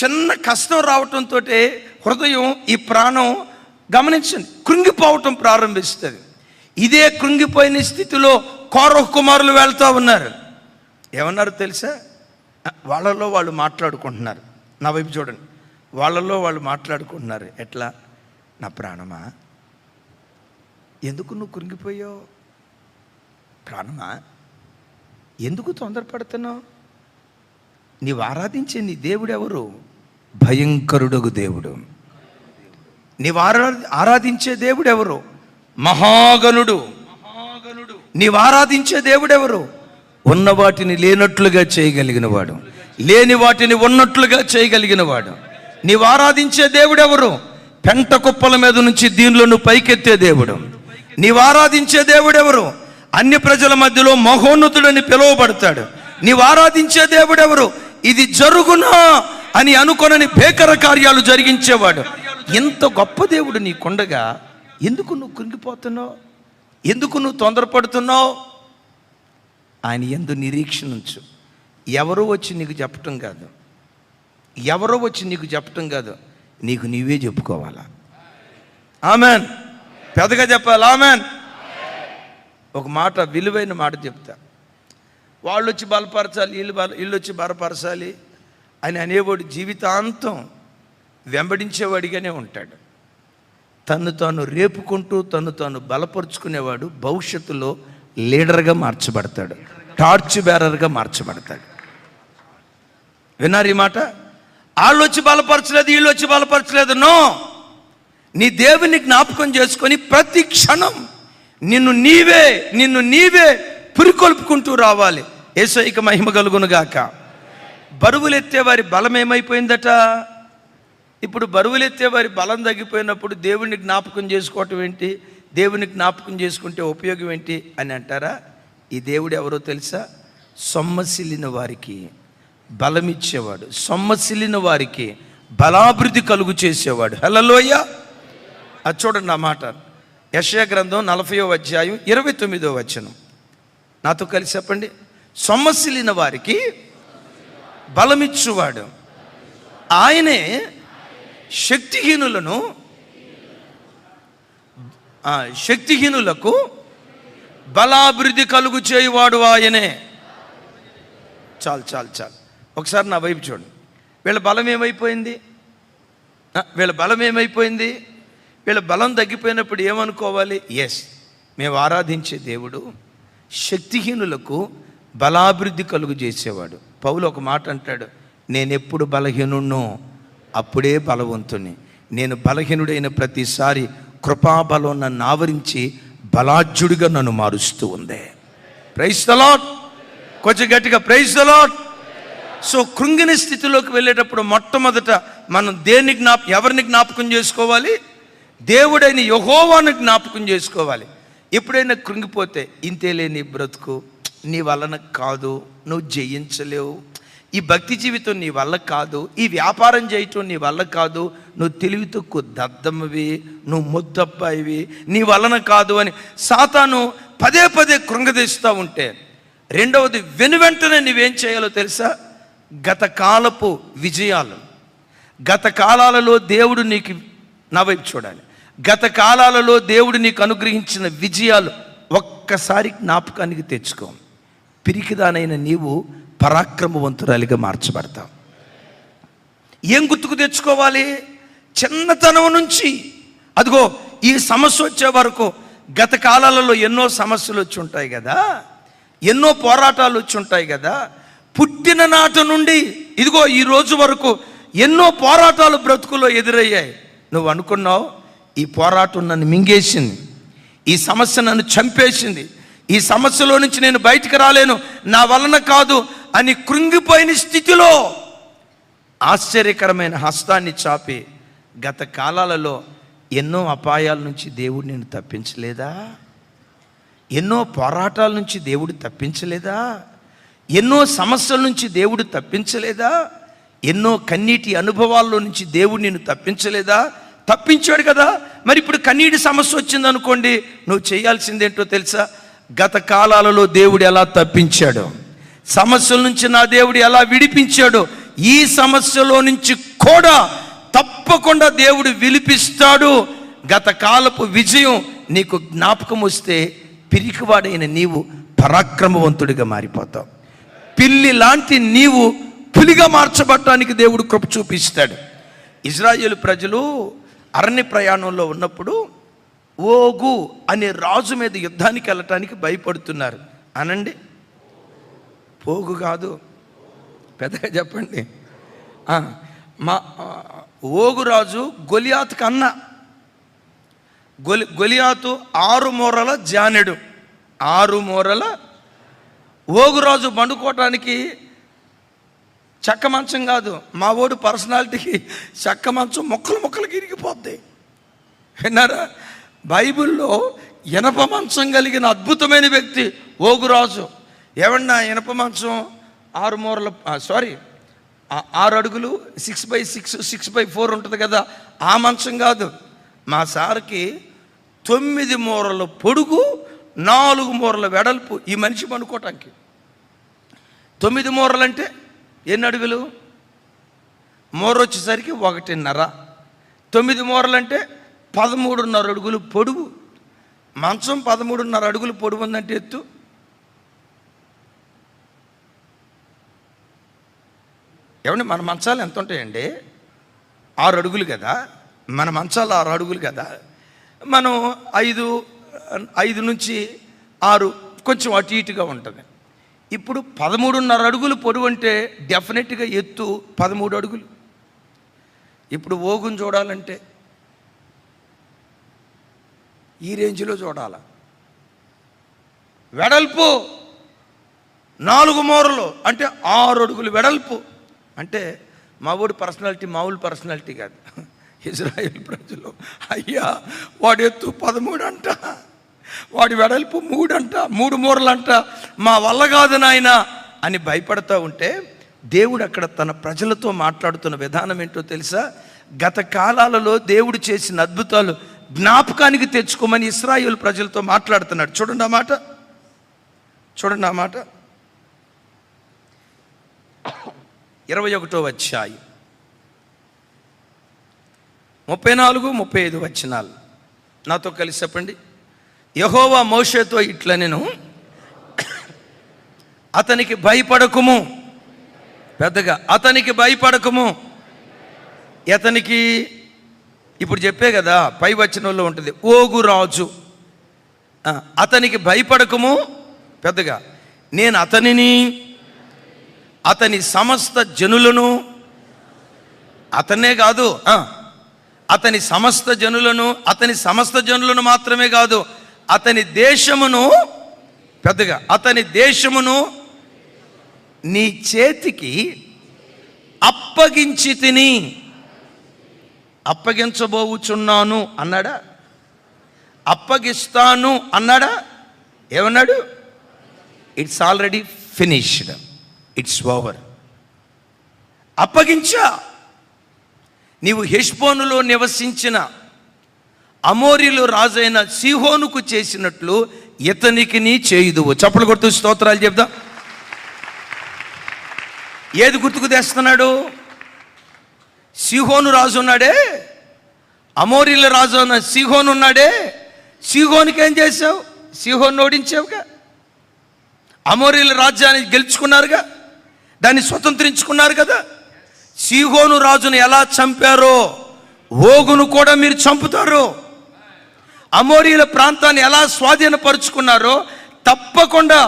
చిన్న కష్టం రావటంతో హృదయం, ఈ ప్రాణం గమనించండి కృంగిపోవటం ప్రారంభిస్తుంది. ఇదే కృంగిపోయిన స్థితిలో కోరహు కుమారులు వెళ్తూ ఉన్నారు. ఏమన్నారు తెలుసా? వాళ్ళలో వాళ్ళు మాట్లాడుకుంటున్నారు. నా వైపు చూడండి. వాళ్ళలో వాళ్ళు మాట్లాడుకుంటున్నారు. ఎట్లా? నా ప్రాణమా, ఎందుకు నువ్వు కృంగిపోయావు? ప్రాణమా, ఎందుకు తొందరపడుతున్నావు? నీవు ఆరాధించే నీ దేవుడు ఎవరు? భయంకరుడగు దేవుడు. నీవు ఆరాధించే దేవుడు ఎవరు? మహాగణుడు. నీవు ఆరాధించే దేవుడు ఎవరు? ఉన్న వాటిని లేనట్లుగా చేయగలిగిన వాడు, లేని వాటిని ఉన్నట్లుగా చేయగలిగిన వాడు. నీవు ఆరాధించే దేవుడు ఎవరు? పెంట కుప్పల మీద నుంచి దీనిలో నువ్వు పైకెత్తే దేవుడు. నీవు ఆరాధించే దేవుడు ఎవరు? అన్య ప్రజల మధ్యలో మహోన్నతుడని పిలువబడతాడు. నీవు ఆరాధించే దేవుడు ఎవరు? ఇది జరుగునా అని అనుకొనని భేకర కార్యాలు జరిగించేవాడు. ఎంత గొప్ప దేవుడు నీకుండగా ఎందుకు నువ్వు కృంగిపోతున్నావు? ఎందుకు నువ్వు తొందరపడుతున్నావు? ఆయన యందు నిరీక్షణ ఉంచు. ఎవరో వచ్చి నీకు చెప్పటం కాదు, ఎవరో వచ్చి నీకు చెప్పటం కాదు, నీకు నీవే చెప్పుకోవాలా. ఆమెన్. పెద్దగా చెప్పాలి. ఆమెన్. ఒక మాట, విలువైన మాట చెప్తా. వాళ్ళు వచ్చి బలపరచాలి, వీళ్ళు వచ్చి బలపరచాలి అని అనేవాడు జీవితాంతం వెంబడించేవాడిగానే ఉంటాడు. తను తాను రేపుకుంటూ తను తాను బలపరుచుకునేవాడు భవిష్యత్తులో లీడర్గా మార్చబడతాడు, టార్చ్ బేరర్గా మార్చబడతాడు. విన్నారు ఈ మాట? వాళ్ళు వచ్చి బలపరచలేదు, వీళ్ళు వచ్చి బలపరచలేదు. నో, నీ దేవుని జ్ఞాపకం చేసుకొని ప్రతి క్షణం నిన్ను నీవే పురికొల్పుకుంటూ రావాలి. యేసయ్యకి మహిమ కలుగునుగాక. బరువులెత్తే వారి బలం ఏమైపోయిందట? ఇప్పుడు బరువులెత్తే వారి బలం తగ్గిపోయినప్పుడు దేవుని జ్ఞాపకం చేసుకోవటం ఏంటి? దేవుని జ్ఞాపకం చేసుకుంటే ఉపయోగం ఏంటి అని అంటారా? ఈ దేవుడు ఎవరో తెలుసా? సొమ్మసిల్లిన వారికి బలమిచ్చేవాడు, సొమ్మసిల్లిన వారికి బలాభివృద్ధి కలుగు చేసేవాడు. హల్లెలూయా. అది చూడండి ఆ మాట. యెషయా గ్రంథం 40వ అధ్యాయం 29వ వచనం. నాతో కలిసి చెప్పండి. సొమ్మసిల్లిన వారికి బలమిచ్చువాడు, ఆయనే శక్తిహీనులకు బలాభివృద్ధి కలుగు చేయువాడు ఆయనే. చాలు. ఒకసారి నా వైపు చూడండి. వీళ్ళ బలం ఏమైపోయింది? వీళ్ళ బలం తగ్గిపోయినప్పుడు ఏమనుకోవాలి? ఎస్, మేము ఆరాధించే దేవుడు శక్తిహీనులకు బలాభివృద్ధి కలుగు చేసేవాడు. పౌలు ఒక మాట అంటాడు, నేనెప్పుడు బలహీనున్నో అప్పుడే బలవంతుని. నేను బలహీనుడైన ప్రతిసారి కృపాబలం నన్ను ఆవరించి బలాఢ్యుడిగా నన్ను మారుస్తూ ఉంది. Praise the lord. కొంచెం గట్టిగా ప్రైజ్ ద లార్డ్. సో కృంగిన స్థితిలోకి వెళ్ళేటప్పుడు మొట్టమొదట మనం ఎవరిని జ్ఞాపకం చేసుకోవాలి? దేవుడైన యెహోవాను జ్ఞాపకం చేసుకోవాలి. ఎప్పుడైనా కృంగిపోతే, ఇంతేలే నీ బ్రతుకు, నీ వలన కాదు, నువ్వు జయించలేవు, ఈ భక్తి జీవితం నీ వల్ల కాదు, ఈ వ్యాపారం చేయటం నీ వల్ల కాదు, నువ్వు తెలివి తక్కువ దద్దమ్మవి, నువ్వు ముద్దబ్బాయివి, నీ వలన కాదు అని సాతాను పదే కృంగదీస్తూ ఉంటే, రెండవది వెనువెంటనే నువ్వేం చేయాలో తెలుసా? గత కాలపు విజయాలు, గత కాలాలలో దేవుడు నీకు, నా వైపు చూడాలి, గత కాలాలలో దేవుడు నీకు అనుగ్రహించిన విజయాలు ఒక్కసారి జ్ఞాపకానికి తెచ్చుకో. పిరికిదానైన నీవు పరాక్రమవంతురాలిగా మార్చబడతావు. ఏం గుర్తుకు తెచ్చుకోవాలి? చిన్నతనం నుంచి అదిగో ఈ సమస్య వచ్చే వరకు, గత కాలాలలో ఎన్నో సమస్యలు వచ్చి ఉంటాయి కదా, ఎన్నో పోరాటాలు వచ్చి ఉంటాయి కదా. పుట్టిన నాటి నుండి ఇదిగో ఈ రోజు వరకు ఎన్నో పోరాటాలు బ్రతుకులో ఎదురయ్యాయి. నువ్వు అనుకున్నావు ఈ పోరాటం నన్ను మింగేసింది, ఈ సమస్య నన్ను చంపేసింది, ఈ సమస్యలో నుంచి నేను బయటికి రాలేను, నా వలన కాదు అని కృంగిపోయిన స్థితిలో ఆశ్చర్యకరమైన హస్తాన్ని చాపి గత కాలాలలో ఎన్నో అపాయాల నుంచి దేవుడు నిన్ను తప్పించలేదా? ఎన్నో పోరాటాల నుంచి దేవుడు తప్పించలేదా? ఎన్నో సమస్యల నుంచి దేవుడు తప్పించలేదా? ఎన్నో కన్నీటి అనుభవాల్లో నుంచి దేవుడు నిన్ను తప్పించలేదా? తప్పించాడు కదా. మరి ఇప్పుడు కన్నీటి సమస్య వచ్చింది అనుకోండి, నువ్వు చేయాల్సిందేంటో తెలుసా? గత కాలాలలో దేవుడు ఎలా తప్పించాడో, సమస్యల నుంచి నా దేవుడు ఎలా విడిపించాడో, ఈ సమస్యలో నుంచి కూడా తప్పకుండా దేవుడు విలిపిస్తాడు. గత కాలపు విజయం నీకు జ్ఞాపకం వస్తే పిరికివాడైన నీవు పరాక్రమవంతుడిగా మారిపోతావు. పిల్లి లాంటి నీవు పులిగా మార్చబడటానికి దేవుడు కృప చూపిస్తాడు. ఇజ్రాయేలు ప్రజలు అరణ్య ప్రయాణంలో ఉన్నప్పుడు ఓగు అనే రాజు మీద యుద్ధానికి వెళ్ళటానికి భయపడుతున్నారు. అనండి, పోగు కాదు, పెద్దగా చెప్పండి. మా ఓగు రాజు గొలియాతుకు అన్న. గొలియాతు 6 మూరల జానెడు. 6 మూరల. ఓగురాజు పండుకోవటానికి చెక్క మంచం కాదు, మా ఓడు పర్సనాలిటీకి చెక్క మంచం ముక్కలకి ఇరిగిపోద్ది. విన్నారా? బైబిల్లో ఇనప మంచం కలిగిన అద్భుతమైన వ్యక్తి ఓగురాజు. ఏమన్నా ఇనప మంచం 6 మూరల 6 అడుగులు 6x6 6x4 ఉంటుంది కదా, ఆ మంచం కాదు. మా సార్కి 9 మూరల పొడుగు 4 మూరల వెడల్పు ఈ మనిషి పండుకోవటానికి. 9 మూరలు అంటే ఎన్ని అడుగులు? మూర వచ్చేసరికి 1.5. 9 మూరలు అంటే 13.5 అడుగులు పొడుగు. మంచం 13.5 అడుగులు పొడుగు ఉందంటే ఎత్తు. ఏమండి, మన మంచాలు ఎంత ఉంటాయండి? 6 అడుగులు కదా. మన మంచాలు 6 అడుగులు కదా. మనం 5 నుంచి 6 కొంచెం అటు ఇటుగా ఉంటుంది. ఇప్పుడు 13.5 అడుగులు పొడవు అంటే డెఫినెట్గా ఎత్తు 13 అడుగులు. ఇప్పుడు ఓగును చూడాలంటే ఈ రేంజ్లో చూడాల. వెడల్పు 4 మూరలు అంటే 6 అడుగులు వెడల్పు. అంటే మా ఊడి పర్సనాలిటీ మామూలు పర్సనాలిటీ కాదు. ఇజ్రాయేల్ ప్రజలు, అయ్యా వాడి ఎత్తు 13 అంట, వాడి వెడల్పు 3 అంట, 3 మూరలు అంట, మా వల్ల కాదు నాయన అని భయపడతా ఉంటే దేవుడు అక్కడ తన ప్రజలతో మాట్లాడుతున్న విధానం ఏంటో తెలుసా? గత కాలాలలో దేవుడు చేసిన అద్భుతాలు జ్ఞాపకానికి తెచ్చుకోమని ఇశ్రాయేలు ప్రజలతో మాట్లాడుతున్నాడు. చూడండి ఆ మాట. 21వ అధ్యాయం 34-35 వచనాలు నాతో కలిసి చెప్పండి. యెహోవా మోషేతో ఇట్లనెను, అతనికి భయపడకుము. పెద్దగా, అతనికి భయపడకుము. అతనికి ఇప్పుడు చెప్పే కదా, పై వచనంలో ఉంటుంది ఓగు రాజు. అతనికి భయపడకుము. పెద్దగా, నేను అతనిని, అతని సమస్త జనులను, అతనే కాదు, అతని సమస్త జనులను మాత్రమే కాదు, అతని దేశమును, పెద్దగా, అతని దేశమును నీ చేతికి అప్పగించి తిని, అప్పగించబోచున్నాను అన్నాడా? అప్పగిస్తాను అన్నాడా? ఏమన్నాడు? It's already finished, it's over. అప్పగించా. నీవు హెష్బోనులో నివసించిన అమోరీలు రాజైన సీహోనుకు చేసినట్లు ఇతనికి నీ చేయుదువు. చప్పలు కొడుతూ స్తోత్రాలు చెప్దాం. ఏది గుర్తుకు తెస్తున్నాడు? సీహోను రాజు ఉన్నాడే, అమోరీల రాజు ఉన్న సీహోను ఉన్నాడే. సీహోనుకి ఏం చేసావు? సీహోను ఓడించావుగా. అమోరీల రాజ్యాన్ని గెలుచుకున్నారుగా, దాన్ని స్వతంత్రించుకున్నారు కదా. సీహోను రాజును ఎలా చంపారో ఓగును కూడా మీరు చంపుతారు. అమోరీల ప్రాంతాన్ని ఎలా స్వాధీనపరుచుకున్నారో తప్పకుండా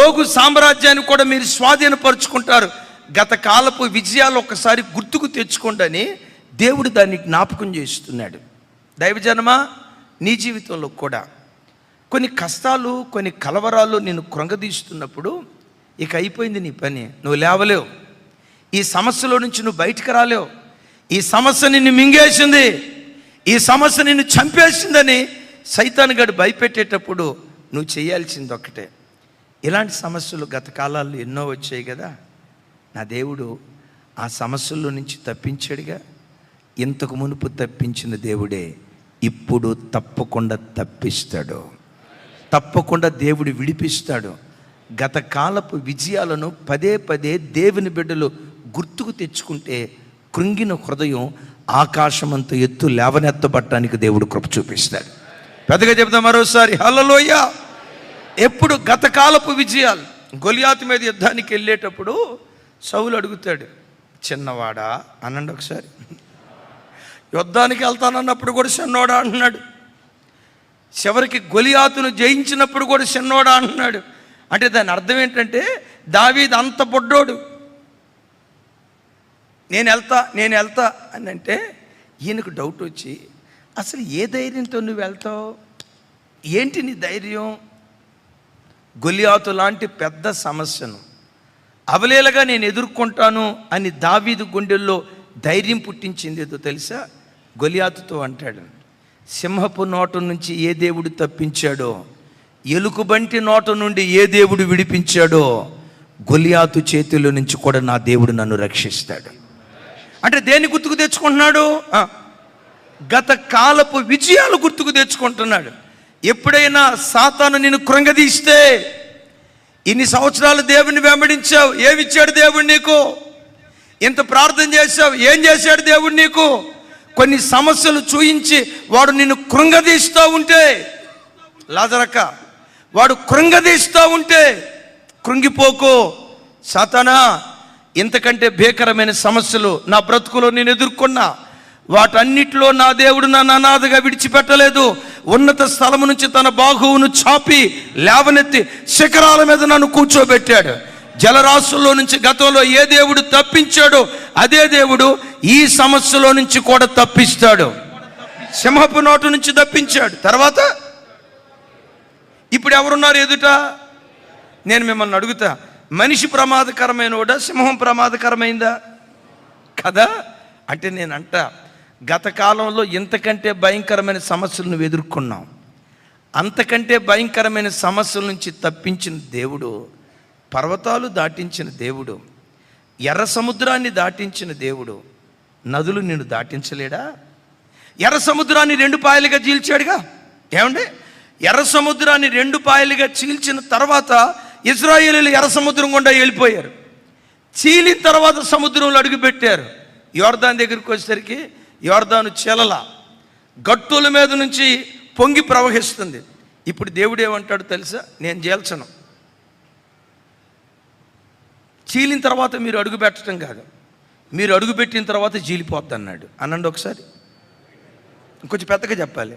ఓగు సామ్రాజ్యాన్ని కూడా మీరు స్వాధీనపరుచుకుంటారు. గత కాలపు విజయాలు ఒకసారి గుర్తుకు తెచ్చుకోండి, దేవుడు దాన్ని జ్ఞాపకం చేస్తున్నాడు. దైవజనమా, నీ జీవితంలో కూడా కొన్ని కష్టాలు, కొన్ని కలవరాలు నిన్ను కృంగదీస్తున్నప్పుడు ఇక అయిపోయింది నీ పని, నువ్వు లేవలేవు. ఈ సమస్యలో నుంచి నువ్వు బయటకు రాలేవు. ఈ సమస్య నిన్ను మింగేసింది, ఈ సమస్య నిన్ను చంపేసిందని సైతాను గడు భయపెట్టేటప్పుడు నువ్వు చేయాల్సింది ఒక్కటే. ఇలాంటి సమస్యలు గత కాలాల్లో ఎన్నో వచ్చాయి కదా. నా దేవుడు ఆ సమస్యల్లో నుంచి తప్పించాడుగా. ఇంతకు మునుపు తప్పించిన దేవుడే ఇప్పుడు తప్పకుండా తప్పిస్తాడు. తప్పకుండా దేవుడు విడిపిస్తాడు. గత కాలపు విజయాలను పదే పదే దేవుని బిడ్డలు గుర్తుకు తెచ్చుకుంటే కృంగిన హృదయం ఆకాశమంత ఎత్తు లేవనెత్తబట్టడానికి దేవుడు కృప చూపిస్తాడు. పెద్దగా చెప్తాం మరోసారి హల్లెలూయా. ఎప్పుడు గతకాలపు విజయాలు. గొలియాతు మీద యుద్ధానికి వెళ్ళేటప్పుడు సౌలు అడుగుతాడు, చిన్నవాడా అనండి ఒకసారి. యుద్ధానికి వెళ్తానన్నప్పుడు కూడా చిన్నోడా అంటున్నాడు. చివరికి గొలియాతును జయించినప్పుడు కూడా చిన్నోడా అంటున్నాడు. అంటే దాని అర్థం ఏంటంటే దావీదు అంత బొడ్డోడు. నేను వెళ్తా అని అంటే ఈయనకు డౌట్ వచ్చి, అసలు ఏ ధైర్యంతో నువ్వు వెళ్తావు, ఏంటి నీ ధైర్యం? గొలియాతు లాంటి పెద్ద సమస్యను అవలేలగా నేను ఎదుర్కొంటాను అని దావీదు గుండెల్లో ధైర్యం పుట్టించింది ఏదో తెలుసా? గొలియాతుతో అంటాడు, సింహపు నోట నుంచి ఏ దేవుడు తప్పించాడో, ఎలుకబంటి నోట నుండి ఏ దేవుడు విడిపించాడో, గొలియాతు చేతిలో నుంచి కూడా నా దేవుడు నన్ను రక్షిస్తాడు. అంటే దేన్ని గుర్తుకు తెచ్చుకుంటున్నాడు? గత కాలపు విజయాలు గుర్తుకు తెచ్చుకుంటున్నాడు. ఎప్పుడైనా సాతాను నిన్ను కృంగదీస్తే, ఇన్ని సంవత్సరాలు దేవుని వెంబడించావు, ఏమిచ్చాడు దేవుడు నీకు? ఇంత ప్రార్థన చేశావు, ఏం చేశాడు దేవుడు నీకు? కొన్ని సమస్యలు చూయించి వాడు నిన్ను కృంగదీస్తూ ఉంటే, లాజరక్క వాడు కృంగదీస్తూ ఉంటే కృంగిపోకు. సాతానా, ఇంతకంటే భీకరమైన సమస్యలు నా బ్రతుకులో నేను ఎదుర్కొన్నా, వాటన్నిటిలో నా దేవుడు నన్ను అనాథగా విడిచిపెట్టలేదు. ఉన్నత స్థలము నుంచి తన బాహువును చాపి లేవనెత్తి శిఖరాల మీద నన్ను కూర్చోబెట్టాడు. జలరాశుల్లో నుంచి గతంలో ఏ దేవుడు తప్పించాడో అదే దేవుడు ఈ సమస్యలో నుంచి కూడా తప్పిస్తాడు. సింహపు నోటు నుంచి తప్పించాడు. తర్వాత ఇప్పుడు ఎవరున్నారు ఎదుట? నేను మిమ్మల్ని అడుగుతా, మనిషి ప్రమాదకరమైనోడా, సింహం ప్రమాదకరమైందా? కదా. అంటే నేనంట, గత కాలంలో ఇంతకంటే భయంకరమైన సమస్యలు నువ్వు ఎదుర్కొన్నావు. అంతకంటే భయంకరమైన సమస్యల నుంచి తప్పించిన దేవుడు, పర్వతాలు దాటించిన దేవుడు, ఎర్ర సముద్రాన్ని దాటించిన దేవుడు, నదులు నిన్ను దాటించలేడా? ఎర్ర సముద్రాన్ని 2 పాయలుగా చీల్చాడుగా. ఏమండి, ఎర్ర సముద్రాన్ని 2 పాయలుగా చీల్చిన తర్వాత ఇశ్రాయేలీయులు ఎర్ర సముద్రం గుండా వెళ్ళిపోయారు. చీలిన తర్వాత సముద్రంలో అడుగుపెట్టారు. యోర్దాను దగ్గరికి వచ్చేసరికి యోర్దాను చెలల గట్టుల మీద నుంచి పొంగి ప్రవహిస్తుంది. ఇప్పుడు దేవుడు ఏమంటాడు తెలుసా? నేను చేల్చను. చీలిన తర్వాత మీరు అడుగు పెట్టడం కాదు, మీరు అడుగుపెట్టిన తర్వాత చీలిపోద్ది అన్నాడు. అనండి ఒకసారి, ఇంకొంచెం పెద్దగా చెప్పాలి.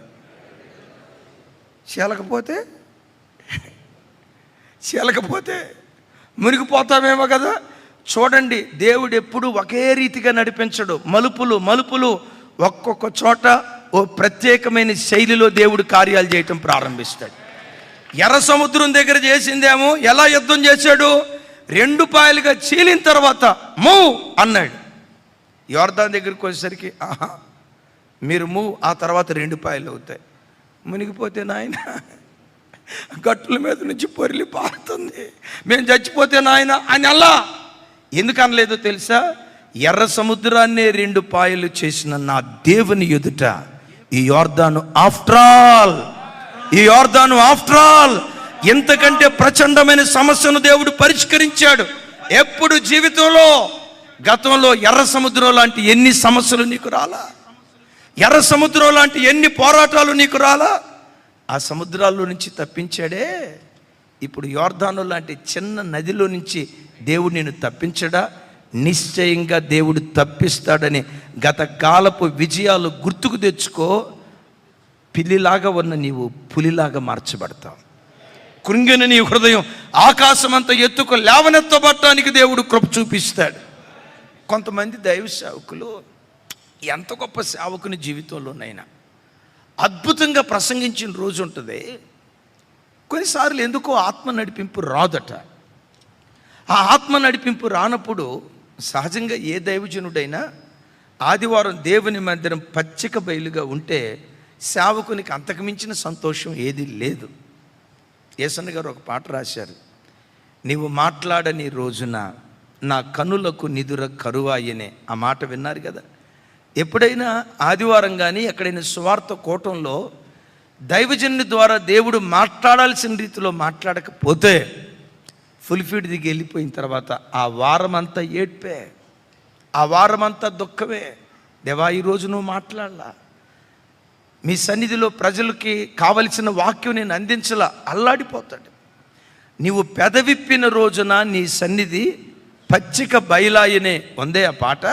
చీలకపోతే మునిగిపోతామేమో కదా. చూడండి, దేవుడు ఎప్పుడు ఒకే రీతిగా నడిపించడు. మలుపులు ఒక్కొక్క చోట ఓ ప్రత్యేకమైన శైలిలో దేవుడు కార్యాలు చేయటం ప్రారంభిస్తాడు. ఎర్ర సముద్రం దగ్గర చేసిందేమో ఎలా యుద్ధం చేశాడు? 2 పాయలుగా చీలిన తర్వాత మూవ్ అన్నాడు. యోర్దాను దగ్గరికి వచ్చేసరికి మీరు మూవ్, ఆ తర్వాత 2 పాయలు అవుతాయి. మునిగిపోతే నాయన గట్టుల మీద నుంచి పొరిలి పారుతుంది, మేము చచ్చిపోతే నాయన అని అలా ఎందుకు అనలేదో తెలుసా? ఎర్ర సముద్రాన్నే 2 పాయలు చేసిన నా దేవుని ఎదుట ఈ యోర్దాను ఆఫ్టర్ ఆల్ ఎంతకంటే ప్రచండమైన సమస్యను దేవుడు పరిష్కరించాడు. ఎప్పుడు జీవితంలో గతంలో ఎర్ర సముద్రం లాంటి ఎన్ని సమస్యలు నీకు రాలా? ఎర్ర సముద్రం లాంటి ఎన్ని పోరాటాలు నీకు రాలా? ఆ సముద్రాల్లో నుంచి తప్పించాడే. ఇప్పుడు యోర్దాను లాంటి చిన్న నదిలో నుంచి దేవుడు నిన్ను తప్పించడా? నిశ్చయంగా దేవుడు తప్పిస్తాడని గత కాలపు విజయాలు గుర్తుకు తెచ్చుకో. పిల్లిలాగా ఉన్న నీవు పులిలాగా మార్చబడతావు. కృంగిన నీ హృదయం ఆకాశమంత ఎత్తుకు లేవనెత్తబడటానికి దేవుడు కృప చూపిస్తాడు. కొంతమంది దైవ సేవకులు ఎంత గొప్ప సేవకుని జీవితంలోనైనా అద్భుతంగా ప్రసంగించిన రోజు ఉంటుంది. కొన్నిసార్లు ఎందుకో ఆత్మ నడిపింపు రాదట. ఆ ఆత్మ నడిపింపు రానప్పుడు సహజంగా ఏ దైవజనుడైనా ఆదివారం దేవుని మందిరం పచ్చిక బయలుగా ఉంటే సేవకునికి అంతకుమించిన సంతోషం ఏది లేదు. యేసన్న గారు ఒక పాట రాశారు, నీవు మాట్లాడని రోజున నా కనులకు నిదుర కరువాయనే. ఆ మాట విన్నారు కదా. ఎప్పుడైనా ఆదివారం కానీ ఎక్కడైనా సువార్త కూటంలో దైవజనుని ద్వారా దేవుడు మాట్లాడాల్సిన రీతిలో మాట్లాడకపోతే ఫుల్ ఫీడ్ దిగి వెళ్ళిపోయిన తర్వాత ఆ వారం అంతా ఏడ్పే. ఆ వారమంతా దుఃఖమే. దేవా, ఈరోజు నువ్వు మాట్లాడలా, మీ సన్నిధిలో ప్రజలకి కావలసిన వాక్యం నేను అందించలా, అల్లాడిపోతాడు. నీవు పెదవిప్పిన రోజున నీ సన్నిధి పచ్చిక బయలాయనే ఉందే ఆ పాట.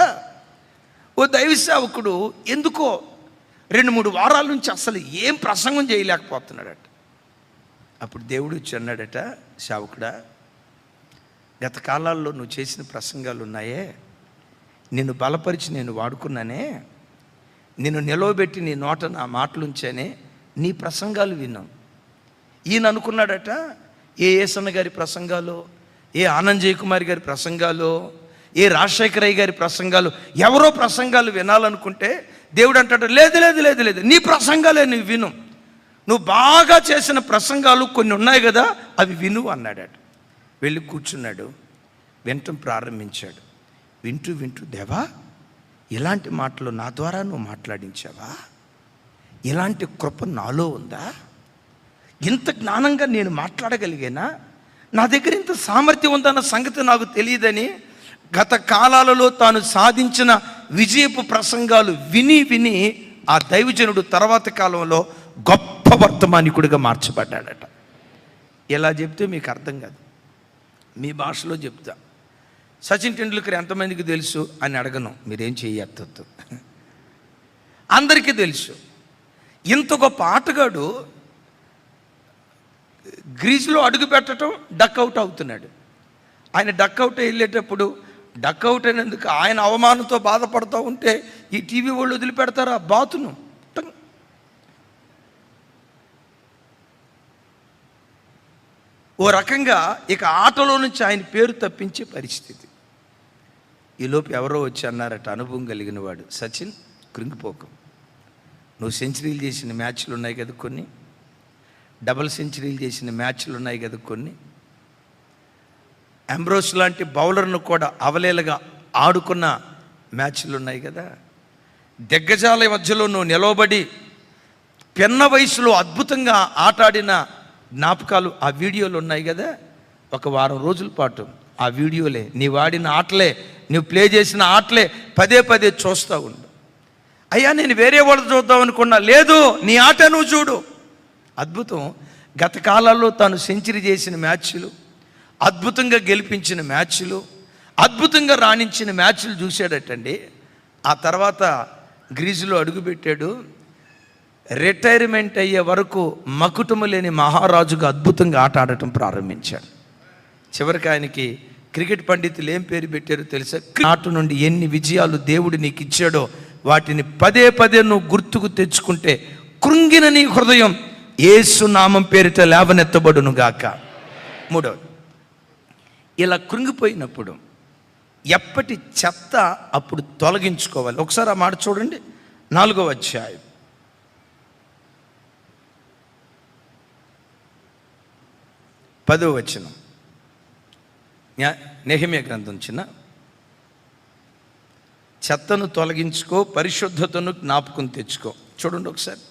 ఓ దైవ సేవకుడు ఎందుకో 2-3 వారాల నుంచి అసలు ఏం ప్రసంగం చేయలేకపోతున్నాడట. అప్పుడు దేవుడు వచ్చి అన్నాడట, సేవకుడా, గత కాలాల్లో నువ్వు చేసిన ప్రసంగాలు ఉన్నాయే, నిన్ను బలపరిచి నేను వాడుకున్నానే, నిన్ను నిలవబెట్టి నీ నోట నా మాటలు ఉంచానే, నీ ప్రసంగాలు విన్నాం. ఈయన అనుకున్నాడట, ఏ ఏసన్న గారి ప్రసంగాలు, ఏ ఆనంద్ జయకుమారి గారి ప్రసంగాలు, ఏ రాజశేఖరయ్య గారి ప్రసంగాలు, ఎవరో ప్రసంగాలు వినాలనుకుంటే దేవుడు అంటాడు, లేదు లేదు లేదు లేదు, నీ ప్రసంగాలే నువ్వు విను, నువ్వు బాగా చేసిన ప్రసంగాలు కొన్ని ఉన్నాయి కదా, అవి విను అన్నాడట. వెళ్ళి కూర్చున్నాడు, వినటం ప్రారంభించాడు. వింటూ వింటూ, దేవా, ఇలాంటి మాటలు నా ద్వారా నువ్వు మాట్లాడించావా? ఇలాంటి కృప నాలో ఉందా? ఇంత జ్ఞానంగా నేను మాట్లాడగలిగానా? నా దగ్గర ఇంత సామర్థ్యం ఉందన్న సంగతి నాకు తెలియదని గత కాలాలలో తాను సాధించిన విజయపు ప్రసంగాలు విని విని ఆ దైవజనుడు తర్వాత కాలంలో గొప్ప వర్తమానికుడిగా మార్చబడ్డాడట. ఎలా చెప్తే మీకు అర్థం కాదు, మీ భాషలో చెప్తా. సచిన్ టెండూల్కర్ ఎంతమందికి తెలుసు అని అడగను, మీరేం చెయ్యొద్దు, అందరికీ తెలుసు. ఇంత గొప్ప ఆటగాడు గ్రీజ్లో అడుగు పెట్టడం, డక్అవుట్ అవుతున్నాడు. ఆయన డక్అవుట్ వెళ్ళేటప్పుడు డక్అవుట్ అయినందుకు ఆయన అవమానంతో బాధపడుతూ ఉంటే ఈ టీవీ వాళ్ళు వదిలిపెడతారా బాతును? ఓ రకంగా ఇక ఆటలో నుంచి ఆయన పేరు తప్పించే పరిస్థితి. ఈలోపు ఎవరో వచ్చి అన్నారట, అనుభవం కలిగిన వాడు, సచిన్ కృంగిపోకు, నువ్వు సెంచరీలు చేసిన మ్యాచ్లు ఉన్నాయి కదా కొన్ని, డబుల్ సెంచరీలు చేసిన మ్యాచ్లు ఉన్నాయి కదా కొన్ని, అంబ్రోస్ లాంటి బౌలర్ను కూడా అవలేలుగా ఆడుకున్న మ్యాచ్లు ఉన్నాయి కదా, దిగ్గజాల మధ్యలో నువ్వు నిలవబడి పిన్న వయసులో అద్భుతంగా ఆటాడిన జ్ఞాపకాలు ఆ వీడియోలు ఉన్నాయి కదా, ఒక వారం రోజుల పాటు ఆ వీడియోలే, నీ వాడిన ఆటలే, నువ్వు ప్లే చేసిన ఆటలే పదే పదే చూస్తూ ఉండు. అయ్యా, నేను వేరే వాళ్ళు చూద్దాం అనుకున్నా, లేదు, నీ ఆట నువ్వు చూడు. అద్భుతం. గత కాలాల్లో తాను సెంచరీ చేసిన మ్యాచ్లు, అద్భుతంగా గెలిపించిన మ్యాచ్లు, అద్భుతంగా రాణించిన మ్యాచ్లు చూశాడటండి. ఆ తర్వాత గ్రీజులో అడుగుపెట్టాడు. రిటైర్మెంట్ అయ్యే వరకు మకుటము లేని మహారాజుగా అద్భుతంగా ఆట ఆడటం ప్రారంభించాడు. చివరికి ఆయనకి క్రికెట్ పండితులు ఏం పేరు పెట్టారో తెలుసా? ఆట నుండి ఎన్ని విజయాలు దేవుడు నీకు ఇచ్చాడో వాటిని పదే పదే నువ్వు గుర్తుకు తెచ్చుకుంటే కృంగిన నీ హృదయం యేసు నామం పేరిట లేవనెత్తబడును గాక. మూడవది, ఇలా కృంగిపోయినప్పుడు ఎప్పటి చెత్త అప్పుడు తొలగించుకోవాలి. ఒకసారి ఆ మాట చూడండి, 4వ అధ్యాయం 10వ వచనం, నెహెమ్యా గ్రంథం. చిన్న చెత్తను తొలగించుకో, పరిశుద్ధతను జ్ఞాపకం తెచ్చుకో. చూడండి ఒకసారి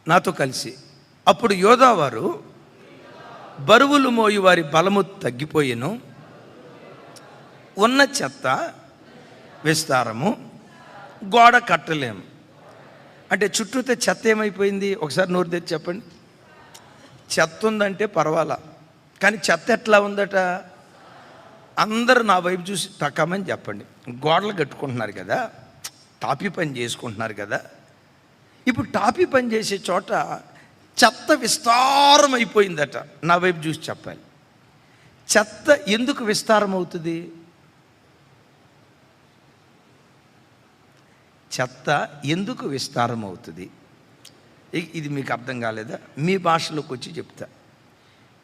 నాతో కలిసి. అప్పుడు యోధావారు బరువులు మోయి వారి బలము తగ్గిపోయెను, ఉన్న చెత్త విస్తారము గోడ కట్టలేము. అంటే చుట్టూతో చెత్త ఏమైపోయింది? ఒకసారి నోరు తెచ్చి చెప్పండి. చెత్త ఉందంటే పర్వాలా, కానీ చెత్త ఎట్లా ఉందట? అందరూ నా వైపు చూసి తక్కమని చెప్పండి. గోడలు కట్టుకుంటున్నారు కదా, టాపీ పని చేసుకుంటున్నారు కదా. ఇప్పుడు టాపీ పని చేసే చోట చెత్త విస్తారం అయిపోయిందట. నా వైపు చూసి చెప్పాలి. చెత్త ఎందుకు విస్తారం అవుతుంది? చెత్త ఎందుకు విస్తారం అవుతుంది? ఇది మీకు అర్థం కాలేదా? మీ భాషలోకి వచ్చి చెప్తా.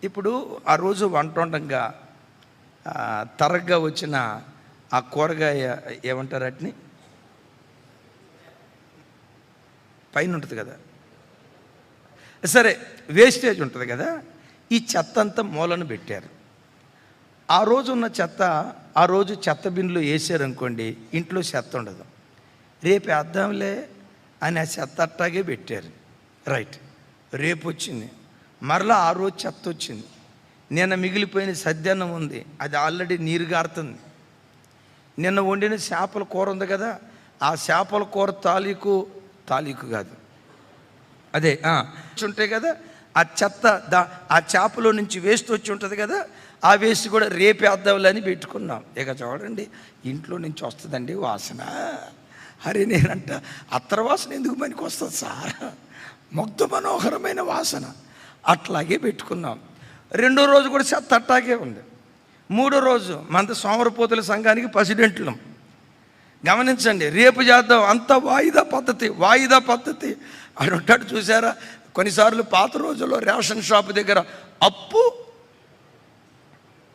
ఇప్పుడు ఆ రోజు వంట వండంగా తరగ్గా వచ్చిన ఆ కూరగాయ ఏమంటారు, వాటిని పైన ఉంటుంది కదా, సరే వేస్టేజ్ ఉంటుంది కదా, ఈ చెత్త అంతా మూలను పెట్టారు. ఆ రోజు ఉన్న చెత్త ఆ రోజు చెత్త బిన్లో వేసారనుకోండి, ఇంట్లో చెత్త ఉండదు. రేపు వేద్దాంలే అని ఆ చెత్త అట్టాగే పెట్టారు. రైట్, రేపు వచ్చింది, మరలా ఆ రోజు చెత్త వచ్చింది. నిన్న మిగిలిపోయిన సద్యాన్నం ఉంది, అది ఆల్రెడీ నీరు గారుతుంది. నిన్న వండిన చేపల కూర ఉంది కదా, ఆ చేపల కూర తాలీకు కాదు, అదే ఉంటాయి కదా, ఆ చెత్త ఆ చేపలో నుంచి వేస్ట్ వచ్చి ఉంటుంది కదా, ఆ వేస్ట్ కూడా రేపేద్దాంలని పెట్టుకున్నాం. ఇక చూడండి, ఇంట్లో నుంచి వస్తుందండి వాసన. అరే నేనంట అత్తర వాసన ఎందుకు పనికి వస్తుంది సార్, ముగ్ధ మనోహరమైన వాసన. అట్లాగే పెట్టుకున్నాం. రెండో రోజు కూడా చెత్త అట్టాగే ఉంది. మూడో రోజు మన సోమరపోతుల సంఘానికి ప్రెసిడెంట్లు గమనించండి, రేపు చేద్దాం, అంతా వాయిదా పద్ధతి అని ఉంటాడు. చూసారా, కొన్నిసార్లు పాత రోజుల్లో రేషన్ షాప్ దగ్గర అప్పు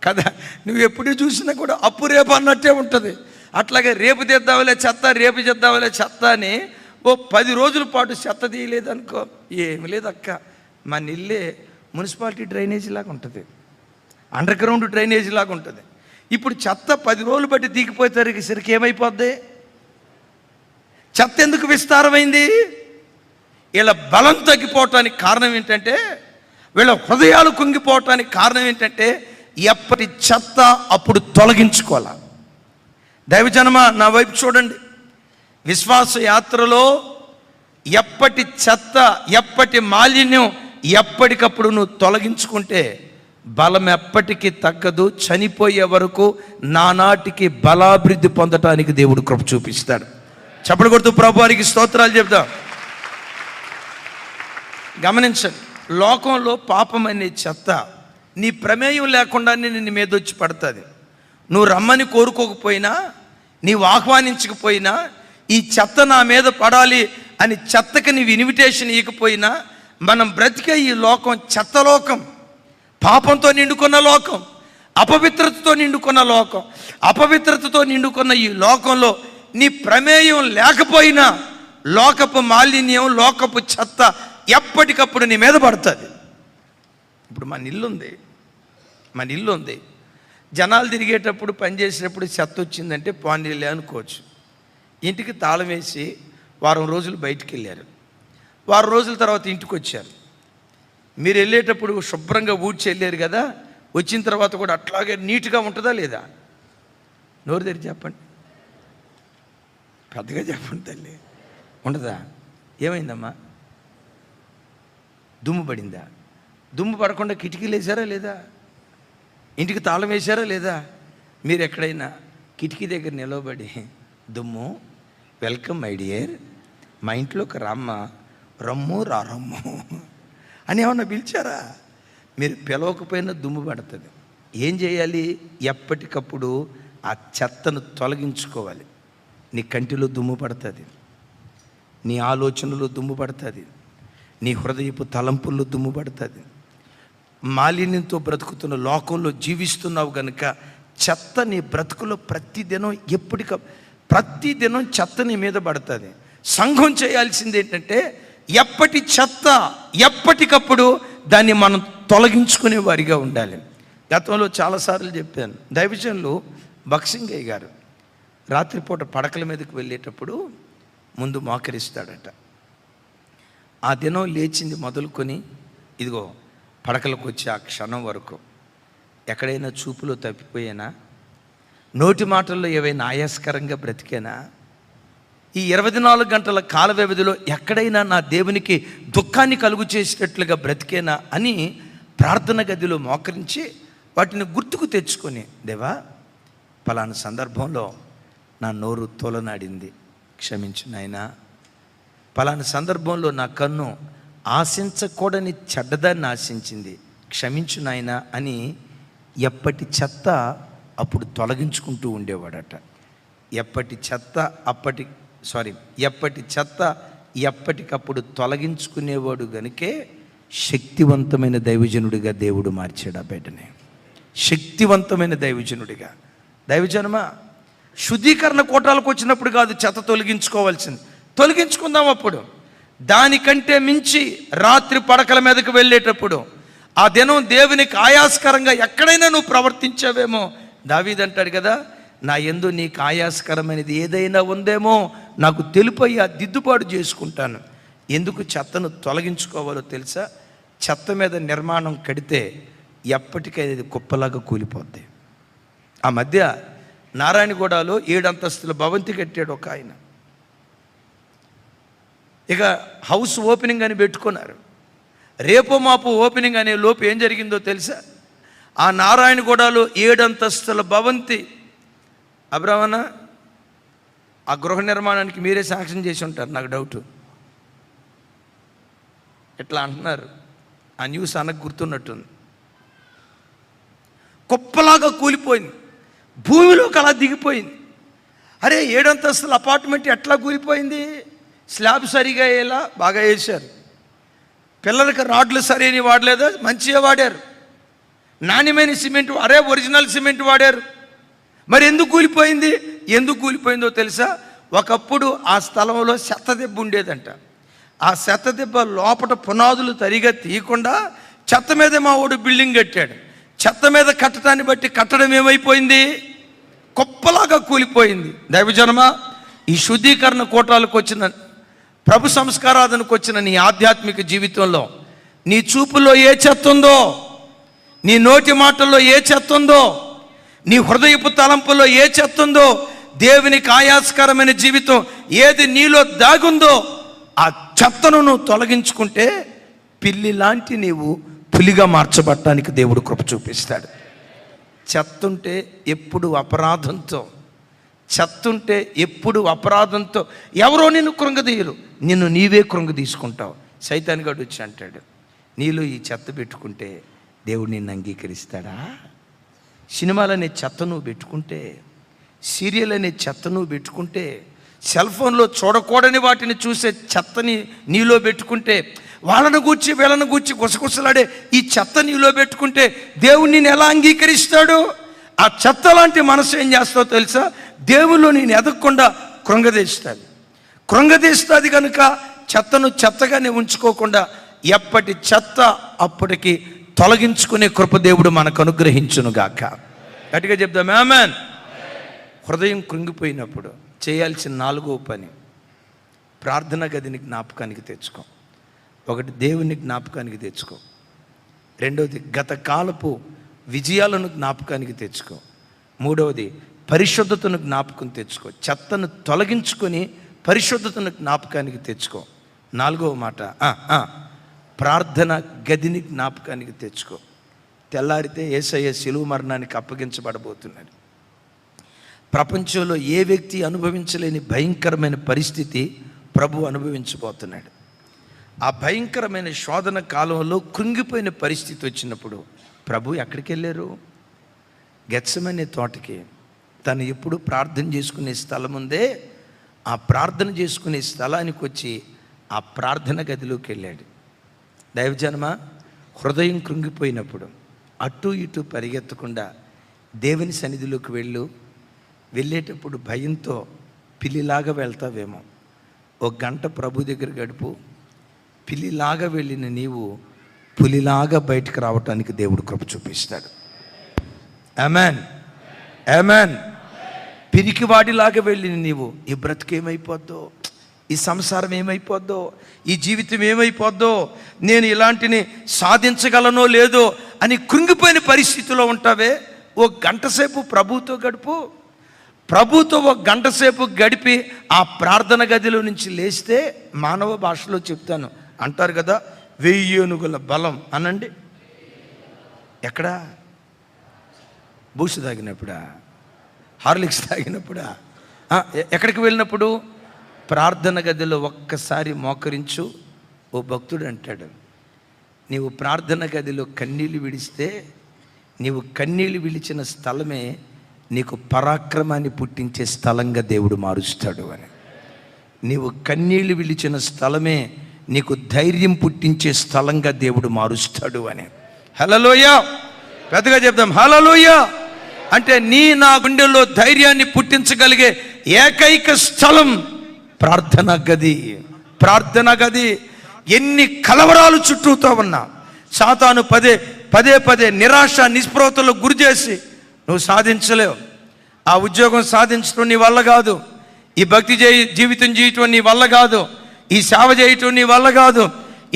కదా, నువ్వు ఎప్పుడు చూసినా కూడా అప్పు రేపు అన్నట్టే ఉంటుంది. అట్లాగే రేపు తెద్దామలే చెత్త అని 10 రోజుల పాటు చెత్త తీయలేదనుకో, ఏమి లేదక్క, మన ఇల్లే మున్సిపాలిటీ డ్రైనేజీ లాగా ఉంటుంది, అండర్ గ్రౌండ్ డ్రైనేజీ లాగా ఉంటుంది. ఇప్పుడు చెత్త 10 రోజులు బట్టి దిగిపోయేసరికి ఏమైపోద్ది? చెత్త ఎందుకు విస్తారమైంది? వీళ్ళ బలం తగ్గిపోవటానికి కారణం ఏంటంటే, వీళ్ళ హృదయాలు కుంగిపోవటానికి కారణం ఏంటంటే, ఎప్పటి చెత్త అప్పుడు తొలగించుకోవాలి. దైవజనమ నా వైపు చూడండి, విశ్వాస యాత్రలో ఎప్పటి చెత్త, ఎప్పటి మాలిన్యం ఎప్పటికప్పుడు నువ్వు తొలగించుకుంటే బలం ఎప్పటికీ తగ్గదు. చనిపోయే వరకు నానాటికి బలాభివృద్ధి పొందటానికి దేవుడు కృప చూపిస్తాడు. చప్పట్లు కొడుతూ ప్రభువానికి స్తోత్రాలు చెప్దాం. గమనించండి, లోకంలో పాపం అనే చెత్త నీ ప్రమేయం లేకుండానే నీ మీద వచ్చి పడుతుంది. నువ్వు రమ్మని కోరుకోకపోయినా, నీవు ఆహ్వానించకపోయినా, ఈ చెత్త నా మీద పడాలి అని చెత్తకి నీవు ఇన్విటేషన్ ఇవ్వకపోయినా, మనం బ్రతికే ఈ లోకం చెత్త లోకం, పాపంతో నిండుకున్న లోకం, అపవిత్రతతో నిండుకున్న ఈ లోకంలో నీ ప్రమేయం లేకపోయినా లోకపు మాలిన్యం, లోకపు చెత్త ఎప్పటికప్పుడు నీ మీద పడుతుంది. ఇప్పుడు మన ఇల్లు ఉంది, జనాలు తిరిగేటప్పుడు పనిచేసేటప్పుడు చెత్త వచ్చిందంటే పోనీలే అనుకోవచ్చు. ఇంటికి తాళం వేసి వారం రోజులు బయటికి వెళ్ళారు, వారం రోజుల తర్వాత ఇంటికి వచ్చారు. మీరు వెళ్ళేటప్పుడు శుభ్రంగా ఊడ్చి వెళ్ళారు కదా, వచ్చిన తర్వాత కూడా అట్లాగే నీట్గా ఉంటుందా లేదా? నోరు తెరిచి చెప్పండి, పెద్దగా చెప్పండి తల్లి. ఉండదా? ఏమైందమ్మా? దుమ్ము పడిందా? దుమ్ము పడకుండా కిటికీలు వేసారా లేదా? ఇంటికి తాళం వేశారా లేదా? మీరు ఎక్కడైనా కిటికీ దగ్గర నిలవబడి, దుమ్ము వెల్కమ్ మై డియర్, మా ఇంట్లోకి రమ్ము అని ఏమన్నా పిలిచారా? మీరు పిలవకపోయినా దుమ్ము పడుతుంది. ఏం చేయాలి? ఎప్పటికప్పుడు ఆ చెత్తను తొలగించుకోవాలి. నీ కంటిలో దుమ్ము పడుతుంది, నీ ఆలోచనలో దుమ్ము పడుతుంది, నీ హృదయపు తలంపుల్లో దుమ్ము పడుతుంది. మాలిన్యంతో బ్రతుకుతున్న లోకంలో జీవిస్తున్నావు కనుక చెత్త నీ బ్రతుకులో ప్రతిదినం చెత్త నీ మీద పడుతుంది. సంఘం చేయాల్సింది ఏంటంటే, ఎప్పటి చెత్త ఎప్పటికప్పుడు దాన్ని మనం తొలగించుకునే వారిగా ఉండాలి. గతంలో చాలాసార్లు చెప్పాను, దైవజనులు బక్సింగయ్య గారు రాత్రిపూట పడకల మీదకి వెళ్ళేటప్పుడు ముందు మోకరిస్తాడట. ఆ దినం లేచింది మొదలుకొని ఇదిగో పడకలకు వచ్చి ఆ క్షణం వరకు ఎక్కడైనా చూపులో తప్పిపోయానా, నోటి మాటల్లో ఏవైనా ఆయాస్కరంగా బ్రతికేనా, ఈ 24 గంటల కాల వ్యవధిలో ఎక్కడైనా నా దేవునికి దుఃఖాన్ని కలుగు చేసేటట్లుగా బ్రతికేనా అని ప్రార్థన గదిలో మోకరించి వాటిని గుర్తుకు తెచ్చుకొని, దేవా పలానా సందర్భంలో నా నోరు తోలనాడింది, క్షమించు నాయనా. పలానా సందర్భంలో నా కన్ను ఆశించకూడని చెడ్డదాన్ని ఆశించింది, క్షమించు నాయనా అని ఎప్పటి చెత్త అప్పుడు తొలగించుకుంటూ ఉండేవాడట. ఎప్పటి చెత్త ఎప్పటికప్పుడు తొలగించుకునేవాడు గనుకే శక్తివంతమైన దైవజనుడిగా దేవుడు మార్చాడు. ఆ బిడ్డని శక్తివంతమైన దైవజనుడిగా. దైవజనమా, శుద్ధీకరణ కోటాలకు వచ్చినప్పుడు కాదు చెత్త తొలగించుకోవాల్సింది, తొలగించుకుందాం అప్పుడు. దానికంటే మించి రాత్రి పడకల మీదకు వెళ్ళేటప్పుడు ఆ దినం దేవునికి ఆయాస్కరంగా ఎక్కడైనా నువ్వు ప్రవర్తించావేమో, దావీదు అంటాడు కదా, నా యందు నీకు ఆయాస్కరమైనది ఏదైనా ఉందేమో నాకు తెలుపయ్యా, దిద్దుబాటు చేసుకుంటాను. ఎందుకు చెత్తను తొలగించుకోవాలో తెలుసా? చెత్త మీద నిర్మాణం కడితే ఎప్పటికైనా ఇది కుప్పలాగా కూలిపోద్ది. ఆ మధ్య నారాయణగూడలో 7 అంతస్తుల భవంతి కట్టాడు ఒక ఆయన. ఇక హౌస్ ఓపెనింగ్ అని పెట్టుకున్నారు. రేపో మాపు ఓపెనింగ్ అనే లోపు ఏం జరిగిందో తెలుసా? ఆ నారాయణగూడలో 7 అంతస్తుల భవంతి, అబ్రాహ్మణ ఆ గృహ నిర్మాణానికి మీరే శాంక్షన్ చేసి ఉంటారు, నాకు డౌటు. ఎట్లా అంటున్నారు, ఆ న్యూస్ అనకు గుర్తున్నట్టుంది. కుప్పలాగా కూలిపోయింది, భూమిలోకి అలా దిగిపోయింది. అరే 7 అంతస్తుల అపార్ట్మెంట్ ఎట్లా కూలిపోయింది? స్లాబ్ సరిగా అయ్యేలా బాగా వేశారు, పిల్లలకి రాడ్లు సరైన వాడలేదా, మంచిగా వాడారు, నాణ్యమైన సిమెంట్, ఒరిజినల్ సిమెంట్ వాడారు. మరి ఎందుకు కూలిపోయింది? ఎందుకు కూలిపోయిందో తెలుసా? ఒకప్పుడు ఆ స్థలంలో చెత్త దెబ్బ ఉండేదంట. ఆ చెత్త దెబ్బ లోపల పునాదులు తరిగా తీయకుండా చెత్త మీద మా వాడు బిల్డింగ్ కట్టాడు. చెత్త మీద కట్టడాన్ని బట్టి కట్టడం ఏమైపోయింది? కుప్పలాగా కూలిపోయింది. దైవజనమా, ఈ శుద్ధీకరణ కోటాలకు వచ్చిన, ప్రభు సంస్కారాధనకు వచ్చిన నీ ఆధ్యాత్మిక జీవితంలో నీ చూపులో ఏ చెత్త ఉందో, నీ నోటి మాటల్లో ఏ చెత్త ఉందో, నీ హృదయపు తలంపులో ఏ చెత్త ఉందో, దేవునికి ఆయాస్కరమైన జీవితం ఏది నీలో దాగుందో, ఆ చెత్తను నువ్వు తొలగించుకుంటే పిల్లి లాంటి నీవు పులిగా మార్చబడటానికి దేవుడు కృప చూపిస్తాడు. చెత్తుంటే ఎప్పుడు అపరాధంతో, చెత్తుంటే ఎప్పుడు అపరాధంతో ఎవరో నిన్ను కృంగదీయరు, నిన్ను నీవే కృంగ తీసుకుంటావు. సైతాన్ గాడు వచ్చి అంటాడు, నీలో ఈ చెత్త పెట్టుకుంటే దేవుడు నిన్ను అంగీకరిస్తాడా? సినిమాలు అనే చెత్త నువ్వు పెట్టుకుంటే, సీరియల్ అనే చెత్త నువ్వు పెట్టుకుంటే, సెల్ ఫోన్లో చూడకూడని వాటిని చూసే చెత్తని నీలో పెట్టుకుంటే, వాళ్ళను గూర్చి వీళ్ళను గూర్చి గుసగుసలాడే ఈ చెత్త నీలో పెట్టుకుంటే దేవుడు నిన్ను ఎలా అంగీకరిస్తాడు? ఆ చెత్త లాంటి మనసు ఏం చేస్తావు తెలుసా? దేవుళ్ళు నేను ఎదగకుండా కృంగదీస్తుంది కనుక చెత్తను చెత్తగానే ఉంచుకోకుండా ఎప్పటి చెత్త అప్పటికి తొలగించుకునే కృప దేవుడు మనకు అనుగ్రహించునుగాక. గట్టిగా చెప్దాం ఆమేన్. హృదయం కృంగిపోయినప్పుడు చేయాల్సిన 4వ పని, ప్రార్థనా గదిని జ్ఞాపకానికి తెచ్చుకో. ఒకటి, దేవుని జ్ఞాపకానికి తెచ్చుకో. రెండవది, గత కాలపు విజయాలను జ్ఞాపకానికి తెచ్చుకో. మూడవది, పరిశుద్ధతను జ్ఞాపకం తెచ్చుకో. చెత్తను తొలగించుకొని పరిశుద్ధతను జ్ఞాపకానికి తెచ్చుకో. 4వ మాట, ప్రార్థన గదిని జ్ఞాపకానికి తెచ్చుకో. తెల్లారితే యేసయ్య శిలువ మరణానికి అప్పగించబడబోతున్నాడు. ప్రపంచంలో ఏ వ్యక్తి అనుభవించలేని భయంకరమైన పరిస్థితి ప్రభు అనుభవించబోతున్నాడు. ఆ భయంకరమైన శోధన కాలంలో కృంగిపోయిన పరిస్థితి వచ్చినప్పుడు ప్రభు ఎక్కడికి వెళ్ళారు? గెత్సెమనే తోటకి. తను ఎప్పుడు ప్రార్థన చేసుకునే స్థలం ఉందే, ఆ ప్రార్థన చేసుకునే స్థలానికి వచ్చి ఆ ప్రార్థన గదిలోకి వెళ్ళాడు. దైవజనమ, హృదయం కృంగిపోయినప్పుడు అటు ఇటు పరిగెత్తకుండా దేవుని సన్నిధిలోకి వెళ్ళేటప్పుడు భయంతో పిల్లిలాగా వెళ్తావేమో. 1 గంట ప్రభు దగ్గర గడుపు. పిల్లిలాగా వెళ్ళిన నీవు పులిలాగా బయటకు రావటానికి దేవుడు కృప చూపిస్తాడు. ఆమేన్, ఆమేన్. పిరికివాడిలాగా వెళ్ళిన నీవు ఈ బ్రతుకేమైపోద్దో, ఈ సంసారం ఏమైపోద్దో, ఈ జీవితం ఏమైపోద్దో, నేను ఇలాంటిని సాధించగలనో లేదో అని కృంగిపోయిన పరిస్థితిలో ఉంటావే. 1 గంట సేపు ప్రభుతో గడుపు. ప్రభుతో 1 గంట సేపు గడిపి ఆ ప్రార్థన గదిలో నుంచి లేస్తే, మానవ భాషలో చెప్తాను, అంటారు కదా, 1000 ఏనుగుల బలం అనండి. ఎక్కడా? బూసు తాగినప్పుడా? హార్లిక్స్ తాగినప్పుడా? ఎక్కడికి వెళ్ళినప్పుడు? ప్రార్థన గదిలో ఒక్కసారి మోకరించు. ఓ భక్తుడు అంటాడు, నీవు ప్రార్థన గదిలో కన్నీళ్ళు విడిస్తే, నీవు కన్నీళ్ళు విడిచిన స్థలమే నీకు పరాక్రమాన్ని పుట్టించే స్థలంగా దేవుడు మారుస్తాడు అని. నీవు కన్నీళ్ళు విడిచిన స్థలమే నీకు ధైర్యం పుట్టించే స్థలంగా దేవుడు మారుస్తాడు అని. హల్లెలూయా. పెద్దగా చెప్దాం, హల్లెలూయా. అంటే నా గుండెల్లో ధైర్యాన్ని పుట్టించగలిగే ఏకైక స్థలం ప్రార్థనా గది. ప్రార్థనా గది. ఎన్ని కలవరాలు చుట్టూతో ఉన్నా, సాతాను పదే నిరాశ నిస్పృహతలకు గురి చేసి నువ్వు సాధించలేవు. ఆ ఉద్యోగం సాధించడం నీ వల్ల కాదు, ఈ భక్తి జీవితం చేయటం నీ వల్ల కాదు, ఈ సేవ చేయటం నీ వల్ల కాదు,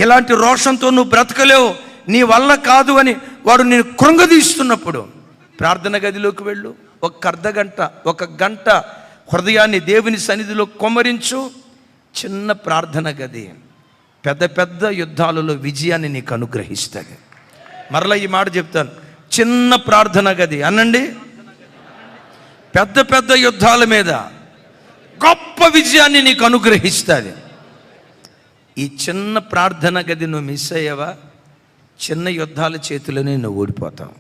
ఇలాంటి రోషంతో నువ్వు బ్రతకలేవు, నీ వల్ల కాదు అని వాడు నేను కృంగదీస్తున్నప్పుడు ప్రార్థన గదిలోకి వెళ్ళు. ఒక అర్ధగంట, ఒక గంట హృదయాన్ని దేవుని సన్నిధిలో కొమ్మరించు. చిన్న ప్రార్థన గది పెద్ద పెద్ద యుద్ధాలలో విజయాన్ని నీకు అనుగ్రహిస్తుంది. మరలా ఈ మాట చెప్తాను, చిన్న ప్రార్థన గది అనండి పెద్ద పెద్ద యుద్ధాల మీద గొప్ప విజయాన్ని నీకు అనుగ్రహిస్తుంది. ఈ చిన్న ప్రార్థన గది నువ్వు మిస్ అయ్యావా, చిన్న యుద్ధాల చేతిలోనే నువ్వు ఓడిపోతావు,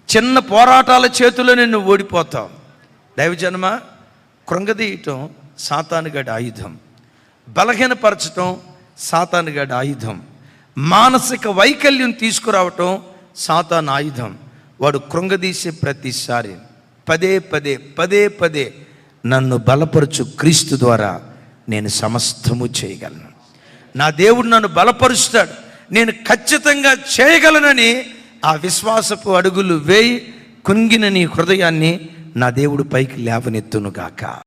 చిన్న పోరాటాల చేతిలోనే నువ్వు ఓడిపోతావు. దైవజనమ, కృంగదీయటం సాతానుగాడి ఆయుధం, బలహీనపరచటం సాతానుగాడి ఆయుధం, మానసిక వైకల్యం తీసుకురావటం సాతాను ఆయుధం. వాడు కృంగదీసే ప్రతిసారి పదే పదే నన్ను బలపరచు క్రీస్తు ద్వారా నేను సమస్తము చేయగలను, నా దేవుడు నన్ను బలపరుస్తాడు, నేను ఖచ్చితంగా చేయగలనని ఆ విశ్వాసపు అడుగులు వేయి. కుంగిన నీ హృదయాన్ని నా దేవుడు పైకి లేవనెత్తునుగాక.